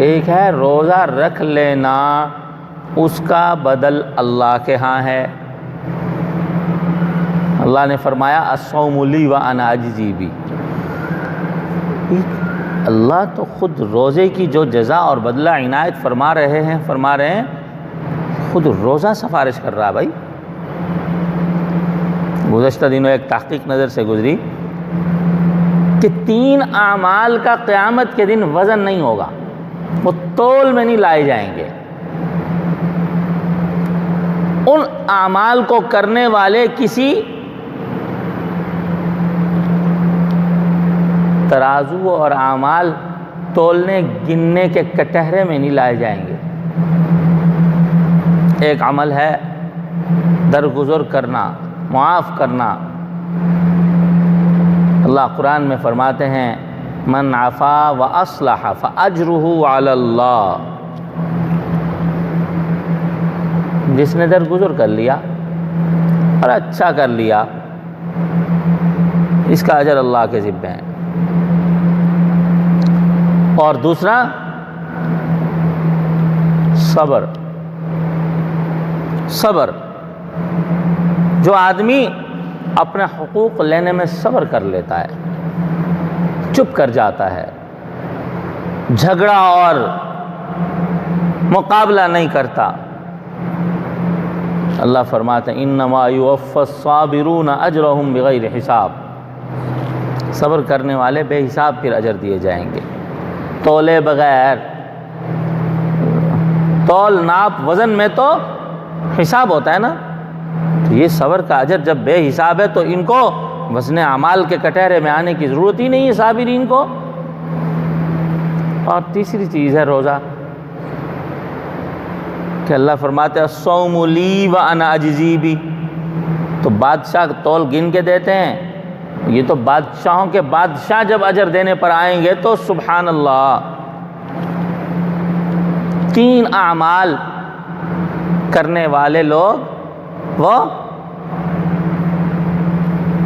ایک ہے روزہ رکھ لینا، اس کا بدل اللہ کے ہاں ہے۔ اللہ نے فرمایا الصوم لی وانا اجزی بہ، اللہ تو خود روزے کی جو جزا اور بدلہ عنایت فرما رہے ہیں خود روزہ سفارش کر رہا بھائی۔ گزشتہ دنوں ایک تحقیق نظر سے گزری کہ 3 اعمال کا قیامت کے دن وزن نہیں ہوگا، وہ تول میں نہیں لائے جائیں گے۔ ان اعمال کو کرنے والے کسی ترازو اور اعمال تولنے گننے کے کٹہرے میں نہیں لائے جائیں گے۔ ایک عمل ہے درگزر کرنا، معاف کرنا۔ اللہ قرآن میں فرماتے ہیں من عفا واصلح فاجرہ علی اللہ، جس نے درگزر کر لیا اور اچھا کر لیا، اس کا اجر اللہ کے ذمہ ہے۔ اور دوسرا صبر، جو آدمی اپنے حقوق لینے میں صبر کر لیتا ہے، چپ کر جاتا ہے، جھگڑا اور مقابلہ نہیں کرتا، اللہ فرماتے ہیں انما یوفی الصابرون اجرہم بغیر حساب، صبر کرنے والے بے حساب پھر اجر دیے جائیں گے، تولے بغیر۔ تول ناپ وزن میں تو حساب ہوتا ہے نا، تو یہ صبر کا اجر جب بے حساب ہے تو ان کو وزن اعمال کے کٹہرے میں آنے کی ضرورت ہی نہیں ہے صابرین کو۔ اور تیسری چیز ہے روزہ، کہ اللہ فرماتے ہیں الصوم لی وانا اجزی بہ، تو بادشاہ تول گن کے دیتے ہیں، یہ تو بادشاہوں کے بادشاہ جب اجر دینے پر آئیں گے تو سبحان اللہ۔ 3 اعمال کرنے والے لوگ وہ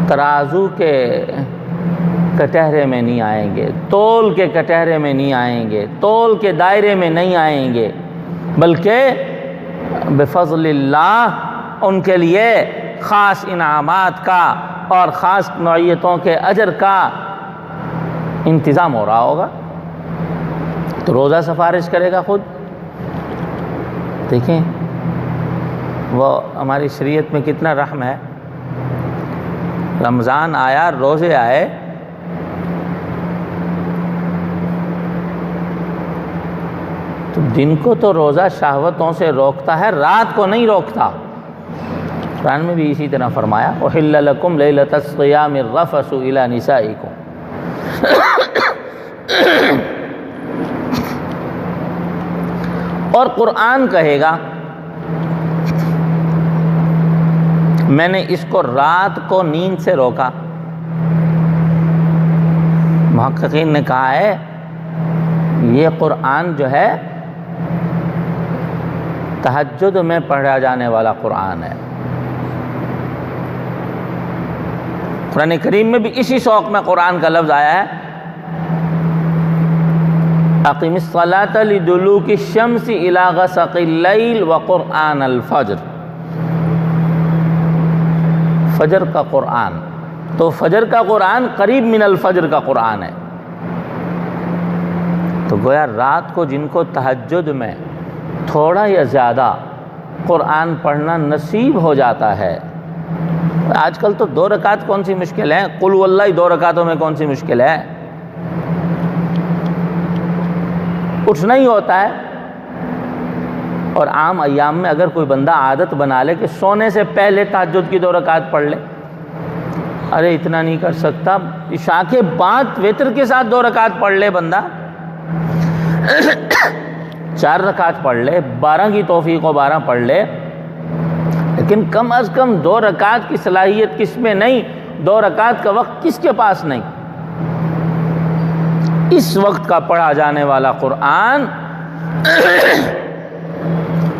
ترازو کے کٹہرے میں نہیں آئیں گے، تول کے کٹہرے میں نہیں آئیں گے، تول کے دائرے میں نہیں آئیں گے، بلکہ بفضل اللہ ان کے لیے خاص انعامات کا اور خاص نوعیتوں کے اجر کا انتظام ہو رہا ہوگا۔ تو روزہ سفارش کرے گا خود۔ دیکھیں وہ ہماری شریعت میں کتنا رحم ہے، رمضان آیا، روزے آئے، تو دن کو تو روزہ شہوتوں سے روکتا ہے، رات کو نہیں روکتا۔ قرآن میں بھی اسی طرح فرمایا احل لکم لیلۃ الصیام الرفث الی نسائکم، اور قرآن کہے گا میں نے اس کو رات کو نیند سے روکا۔ محققین نے کہا ہے یہ قرآن جو ہے تہجد میں پڑھا جانے والا قرآن ہے۔ قرآن کریم میں بھی اسی شوق میں قرآن کا لفظ آیا ہے اقم الصلاۃ لدلوک الشمس الی غسق اللیل وقرآن الفجر، فجر کا قرآن، تو فجر کا قرآن قریب من الفجر کا قرآن ہے۔ تو گویا رات کو جن کو تہجد میں تھوڑا یا زیادہ قرآن پڑھنا نصیب ہو جاتا ہے، آج کل تو 2 رکعت کون سی مشکل ہے، قل واللہ 2 رکعتوں میں کون سی مشکل ہے، اٹھنا ہی ہوتا ہے۔ اور عام ایام میں اگر کوئی بندہ عادت بنا لے کہ سونے سے پہلے تہجد کی 2 رکعت پڑھ لے، ارے اتنا نہیں کر سکتا، عشاء کے بعد وتر کے ساتھ 2 رکعت پڑھ لے بندہ، 4 رکعت پڑھ لے، 12 کی توفیق و 12 پڑھ لے، لیکن کم از کم 2 رکعت کی صلاحیت کس میں نہیں، 2 رکعت کا وقت کس کے پاس نہیں۔ اس وقت کا پڑھا جانے والا قرآن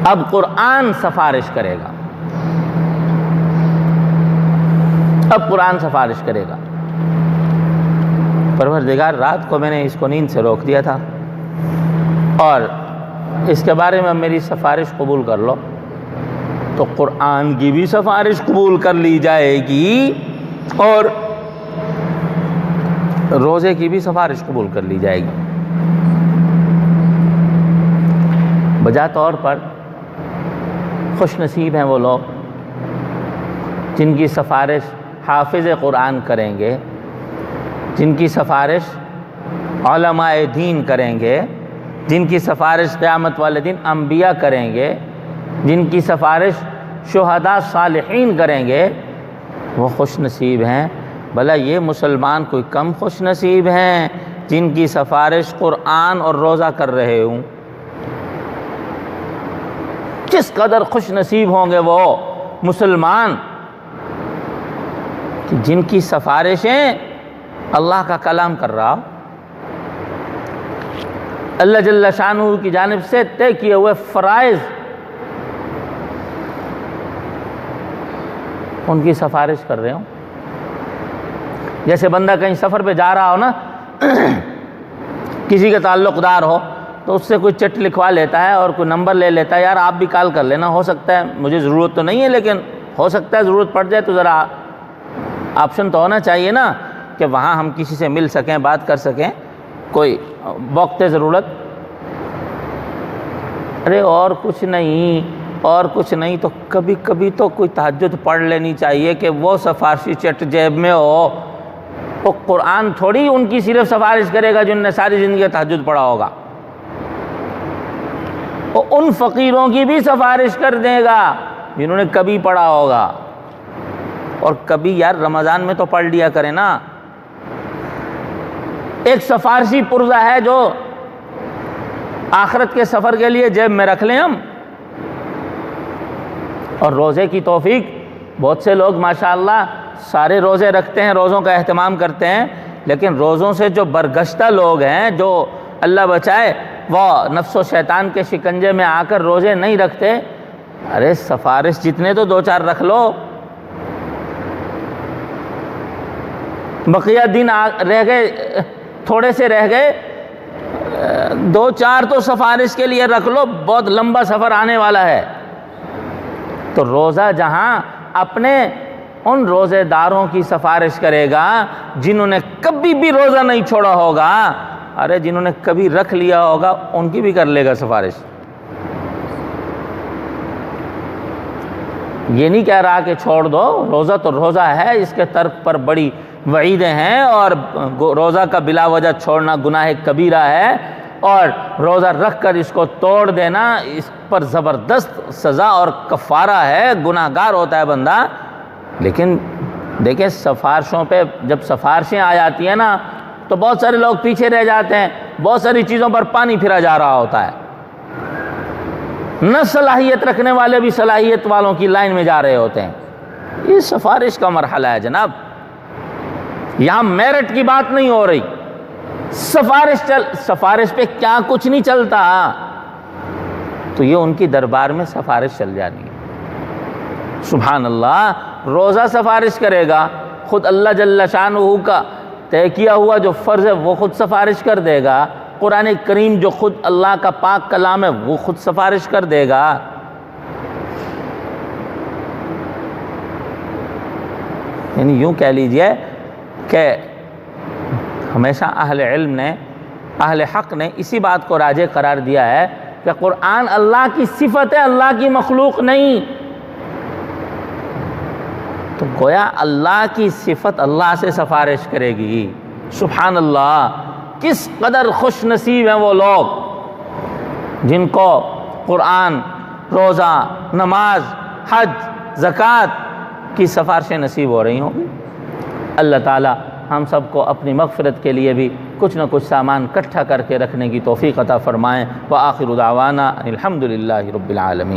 اب قرآن سفارش کرے گا، اب قرآن سفارش کرے گا، پروردگار رات کو میں نے اس کو نیند سے روک دیا تھا، اور اس کے بارے میں میری سفارش قبول کر لو تو قرآن کی بھی سفارش قبول کر لی جائے گی اور روزے کی بھی سفارش قبول کر لی جائے گی۔ بجا طور پر خوش نصیب ہیں وہ لوگ جن کی سفارش حافظ قرآن کریں گے، جن کی سفارش علماء دین کریں گے، جن کی سفارش قیامت والے دن انبیاء کریں گے، جن کی سفارش شہداء صالحین کریں گے، وہ خوش نصیب ہیں۔ بھلا یہ مسلمان کوئی کم خوش نصیب ہیں جن کی سفارش قرآن اور روزہ کر رہے ہوں؟ کس قدر خوش نصیب ہوں گے وہ مسلمان کہ جن کی سفارشیں اللہ کا کلام کر رہا ہو، اللہ جل شانہ کی جانب سے طے کیے ہوئے فرائض ان کی سفارش کر رہے ہوں۔ جیسے بندہ کہیں سفر پہ جا رہا ہو نا، کسی کے تعلق دار ہو تو اس سے کوئی چٹ لکھوا لیتا ہے اور کوئی نمبر لے لیتا ہے، یار آپ بھی کال کر لینا، ہو سکتا ہے مجھے ضرورت تو نہیں ہے لیکن ہو سکتا ہے ضرورت پڑ جائے، تو ذرا آپشن تو ہونا چاہیے نا کہ وہاں ہم کسی سے مل سکیں، بات کر سکیں کوئی وقت ضرورت۔ ارے اور کچھ نہیں تو کبھی کبھی تو کوئی تہجد پڑھ لینی چاہیے کہ وہ سفارشی چٹ جیب میں ہو۔ وہ قرآن تھوڑی ان کی صرف سفارش کرے گا جن نے ساری زندگی تہجد پڑھا ہوگا، وہ ان فقیروں کی بھی سفارش کر دے گا جنہوں نے کبھی پڑھا ہوگا۔ اور کبھی یار رمضان میں تو پڑھ لیا کریں نا۔ ایک سفارشی پرزہ ہے جو آخرت کے سفر کے لیے جیب میں رکھ لیں ہم۔ اور روزے کی توفیق، بہت سے لوگ ماشاءاللہ سارے روزے رکھتے ہیں، روزوں کا اہتمام کرتے ہیں، لیکن روزوں سے جو برگشتہ لوگ ہیں، جو اللہ بچائے وہ نفس و شیطان کے شکنجے میں آ کر روزے نہیں رکھتے، ارے سفارش جتنے تو دو چار رکھ لو، بقیہ دن رہ گئے، تھوڑے سے رہ گئے، دو چار تو سفارش کے لیے رکھ لو، بہت لمبا سفر آنے والا ہے۔ تو روزہ جہاں اپنے ان روزے داروں کی سفارش کرے گا جنہوں نے کبھی بھی روزہ نہیں چھوڑا ہوگا، ارے جنہوں نے کبھی رکھ لیا ہوگا ان کی بھی کر لے گا سفارش۔ یہ نہیں کہہ رہا کہ چھوڑ دو، روزہ تو روزہ ہے، اس کے ترک پر بڑی وعیدیں ہیں، اور روزہ کا بلا وجہ چھوڑنا گناہ کبیرہ ہے، اور روزہ رکھ کر اس کو توڑ دینا اس پر زبردست سزا اور کفارہ ہے، گناہ گار ہوتا ہے بندہ۔ لیکن دیکھیں سفارشوں پہ جب سفارشیں آ جاتی ہیں نا تو بہت سارے لوگ پیچھے رہ جاتے ہیں، بہت ساری چیزوں پر پانی پھرا جا رہا ہوتا ہے، نہ صلاحیت رکھنے والے بھی صلاحیت والوں کی لائن میں جا رہے ہوتے ہیں۔ یہ سفارش کا مرحلہ ہے جناب، یہاں میرٹ کی بات نہیں ہو رہی، سفارش پہ کیا کچھ نہیں چلتا، تو یہ ان کی دربار میں سفارش چل جانی ہے۔ سبحان اللہ، روزہ سفارش کرے گا، خود اللہ جل شانہ کا طے کیا ہوا جو فرض ہے وہ خود سفارش کر دے گا، قرآن کریم جو خود اللہ کا پاک کلام ہے وہ خود سفارش کر دے گا۔ یعنی یوں کہہ لیجئے کہ ہمیشہ اہل علم نے، اہل حق نے اسی بات کو راجح قرار دیا ہے کہ قرآن اللہ کی صفت ہے، اللہ کی مخلوق نہیں۔ تو گویا اللہ کی صفت اللہ سے سفارش کرے گی۔ سبحان اللہ، کس قدر خوش نصیب ہیں وہ لوگ جن کو قرآن، روزہ، نماز، حج، زکوٰۃ کی سفارشیں نصیب ہو رہی ہوں گی۔ اللہ تعالی ہم سب کو اپنی مغفرت کے لیے بھی کچھ نہ کچھ سامان اکٹھا کر کے رکھنے کی توفیق عطا فرمائیں۔ وآخر دعوانا الحمد للہ رب العالمین۔